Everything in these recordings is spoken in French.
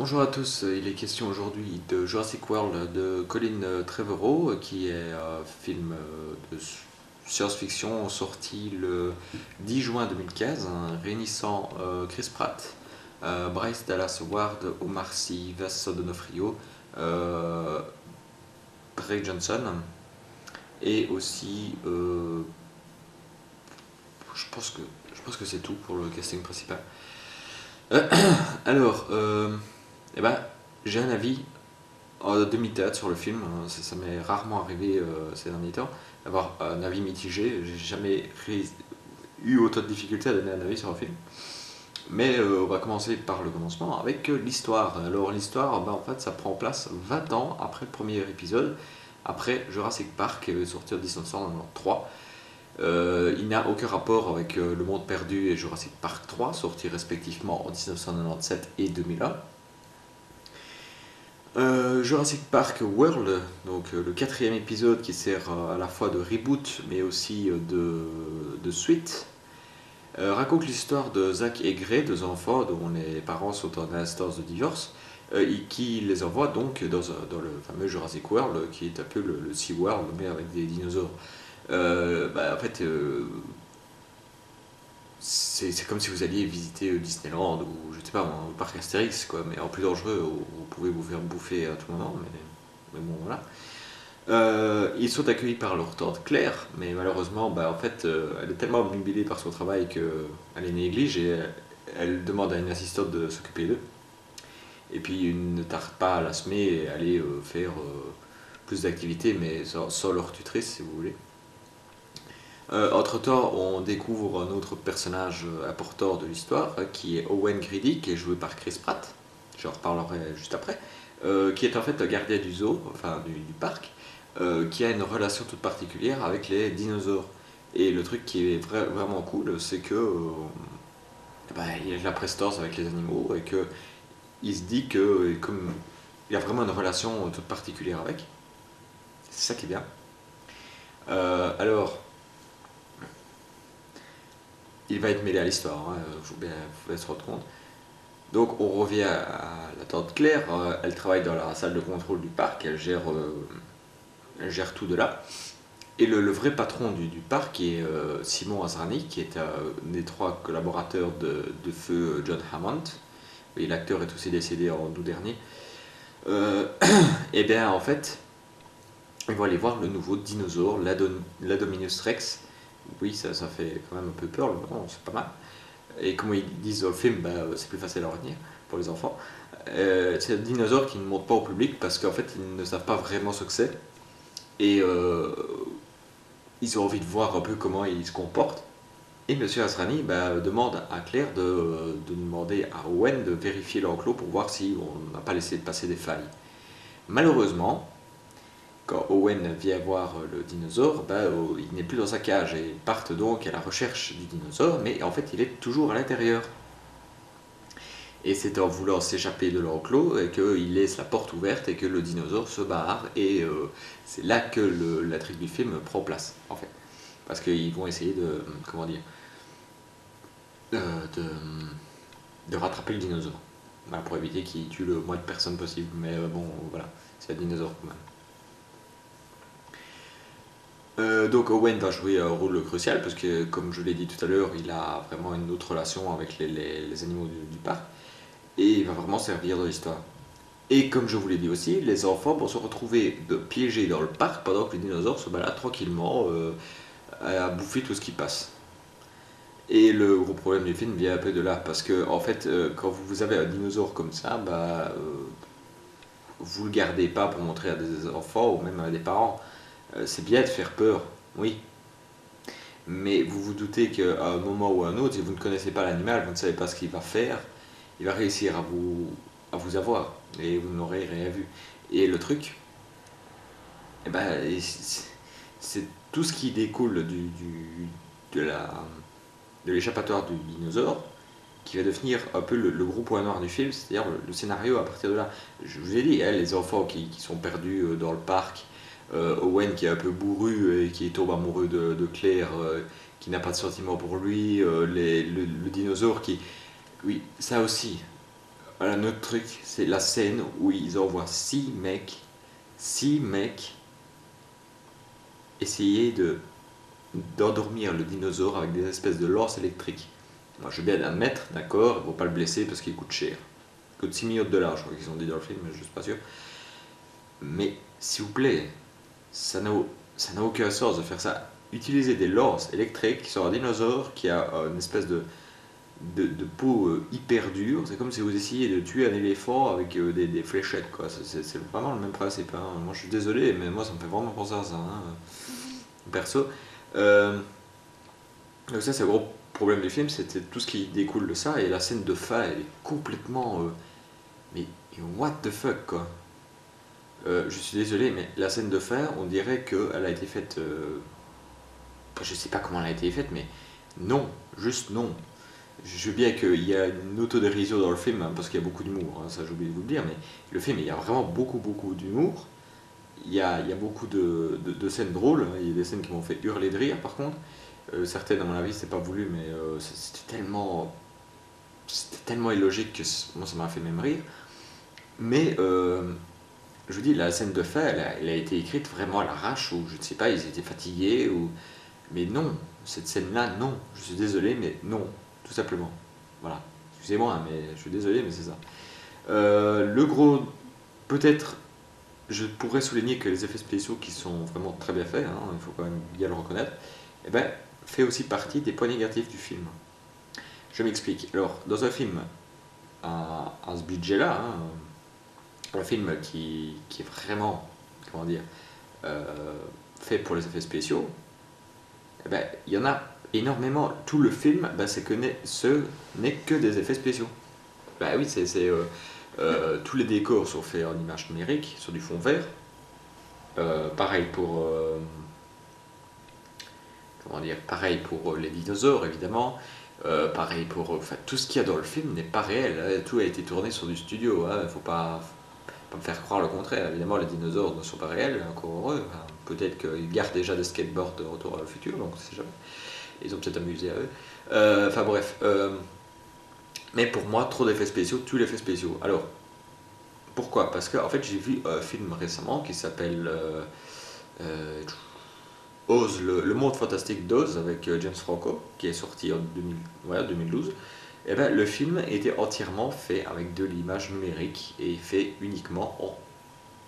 Bonjour à tous, il est question aujourd'hui de Jurassic World de Colin Trevorrow, qui est un film de science-fiction sorti le 10 juin 2015, réunissant Chris Pratt, Bryce Dallas Howard, Omar Sy, Vincent D'Onofrio, Drake Johnson, et aussi, je pense que c'est tout pour le casting principal. Alors, eh ben, j'ai un avis en demi-teinte sur le film. Ça m'est rarement arrivé ces derniers temps d'avoir un avis mitigé. J'ai jamais eu autant de difficultés à donner un avis sur un film. Mais on va commencer par le commencement avec l'histoire. Alors l'histoire, en fait, ça prend place 20 ans après le premier épisode, après Jurassic Park, sorti en 1993. Il n'a aucun rapport avec Le Monde Perdu et Jurassic Park 3, sortis respectivement en 1997 et 2001. Jurassic Park World, donc le quatrième épisode qui sert à la fois de reboot mais aussi de suite, raconte l'histoire de Zach et Gray, deux enfants dont les parents sont en instance de divorce, et qui les envoie donc dans le fameux Jurassic World qui est un peu le Sea World mais avec des dinosaures. En fait, c'est comme si vous alliez visiter Disneyland ou je sais pas, un parc Astérix, quoi, mais en plus dangereux, où vous pouvez vous faire bouffer à tout moment, mais bon, voilà. Ils sont accueillis par leur tante Claire, mais malheureusement, en fait, elle est tellement obnubilée par son travail qu'elle les néglige et elle demande à une assistante de s'occuper d'eux. Et puis, une ne tarde pas à la semer et aller faire plus d'activités, mais sans leur tutrice, si vous voulez. Entre-temps, on découvre un autre personnage important de l'histoire, qui est Owen Grady, qui est joué par Chris Pratt, j'en reparlerai juste après, qui est en fait un gardien du zoo, enfin du parc, qui a une relation toute particulière avec les dinosaures. Et le truc qui est vraiment cool, c'est que il a de la prestance avec les animaux et que il se dit que comme il a vraiment une relation toute particulière avec. C'est ça qui est bien. Alors, il va être mêlé à l'histoire, hein, vous se rendre compte. Donc on revient à la tante Claire, elle travaille dans la salle de contrôle du parc, elle gère tout de là. Et le vrai patron du parc est Simon Asrani, qui est un des trois collaborateurs de feu John Hammond. Et l'acteur est aussi décédé en août dernier. Et bien en fait, ils vont aller voir le nouveau dinosaure, l'Adominus Rex. Oui, ça fait quand même un peu peur, c'est pas mal. Et comme ils disent dans le film, c'est plus facile à retenir pour les enfants. C'est un dinosaure qui ne montre pas au public parce qu'en fait ils ne savent pas vraiment ce que c'est. Et ils ont envie de voir un peu comment il se comporte. Et Monsieur Asrani demande à Claire de demander à Owen de vérifier l'enclos pour voir si on n'a pas laissé passer des failles. Malheureusement, quand Owen vient voir le dinosaure, il n'est plus dans sa cage et ils partent donc à la recherche du dinosaure, mais en fait il est toujours à l'intérieur. Et c'est en voulant s'échapper de l'enclos qu'il laisse la porte ouverte et que le dinosaure se barre. Et c'est là que l'intrigue du film prend place, en fait. Parce qu'ils vont essayer comment dire, de, de rattraper le dinosaure. Voilà, pour éviter qu'il tue le moins de personnes possible. Mais bon, voilà, c'est un dinosaure quand même. Donc Owen va jouer un rôle crucial parce que, comme je l'ai dit tout à l'heure, il a vraiment une autre relation avec les animaux du parc et il va vraiment servir dans l'histoire. Et comme je vous l'ai dit aussi, les enfants vont se retrouver piégés dans le parc pendant que les dinosaures se baladent tranquillement à bouffer tout ce qui passe. Et le gros problème du film vient un peu de là parce que en fait, quand vous avez un dinosaure comme ça, vous le gardez pas pour montrer à des enfants ou même à des parents. C'est bien de faire peur, oui. Mais vous vous doutez qu'à un moment ou à un autre, si vous ne connaissez pas l'animal, vous ne savez pas ce qu'il va faire, il va réussir à vous avoir et vous n'aurez rien vu. Et le truc, c'est tout ce qui découle de l'échappatoire du dinosaure qui va devenir un peu le gros point noir du film, c'est-à-dire le scénario à partir de là. Je vous ai dit, les enfants qui sont perdus dans le parc, Owen qui est un peu bourru et qui tombe amoureux de Claire, qui n'a pas de sentiment pour lui, le dinosaure qui... Oui, ça aussi, Un autre truc, c'est la scène où ils envoient 6 mecs essayer d'endormir le dinosaure avec des espèces de lances électriques. Moi, je veux bien l'admettre, d'accord, ils vont pas le blesser parce qu'il coûte cher. Il coûte 6 millions de dollars, je crois qu'ils ont dit dans le film, mais je suis pas sûr. Mais, s'il vous plaît, ça n'a aucun sens de faire ça. Utiliser des lances électriques sur un dinosaure qui a une espèce de peau hyper dure, c'est comme si vous essayiez de tuer un éléphant avec des fléchettes, quoi. C'est vraiment le même principe, hein. Moi, je suis désolé, mais moi, ça me fait vraiment penser à ça, hein, perso. Euh, donc ça, c'est le gros problème du film, c'était tout ce qui découle de ça, et la scène de fin, elle est complètement... mais what the fuck, quoi. Je suis désolé, mais la scène de fin, on dirait qu'elle a été faite... je sais pas comment elle a été faite, mais non, juste non. Je veux bien qu'il y a une autodérision dans le film, hein, parce qu'il y a beaucoup d'humour, hein, ça j'ai oublié de vous le dire, mais le film, il y a vraiment beaucoup d'humour. Il y a beaucoup de scènes drôles, hein. Il y a des scènes qui m'ont fait hurler de rire par contre. Certaines, à mon avis, c'était pas voulu, mais c'était tellement illogique que moi ça m'a fait même rire. Mais je vous dis, la scène de fin, elle a été écrite vraiment à l'arrache, ou je ne sais pas, ils étaient fatigués, ou... mais non, cette scène-là, non. Je suis désolé, mais non, tout simplement. Voilà. Excusez-moi, hein, mais je suis désolé, mais c'est ça. Le gros, peut-être, je pourrais souligner que les effets spéciaux qui sont vraiment très bien faits, hein, il faut quand même bien le reconnaître, eh ben, fait aussi partie des points négatifs du film. Je m'explique. Alors, dans un film à ce budget-là, hein, un film qui est vraiment, comment dire, euh, fait pour les effets spéciaux, eh ben, il y en a énormément. Tout le film, ben, ce n'est que des effets spéciaux. Ben oui, tous les décors sont faits en image numérique, sur du fond vert. Pareil pour, comment dire, pareil pour les dinosaures, évidemment. Pareil pour, enfin, tout ce qu'il y a dans le film n'est pas réel, hein. Tout a été tourné sur du studio, hein. Faut pas me faire croire le contraire. Évidemment, les dinosaures ne sont pas réels, encore heureux. Enfin, peut-être qu'ils gardent déjà des skateboards de retour à le futur, donc on sait jamais. Ils ont peut-être amusé à eux. Enfin bref. Mais pour moi, trop d'effets spéciaux tue l'effet spéciaux. Alors, pourquoi? Parce que en fait, j'ai vu un film récemment qui s'appelle euh, Oz, le monde fantastique d'Oz avec James Franco, qui est sorti en 2012. Et ben, le film était entièrement fait avec de l'image numérique et fait uniquement en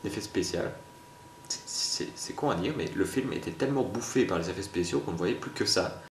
effet spécial. C'est con à dire, mais le film était tellement bouffé par les effets spéciaux qu'on ne voyait plus que ça.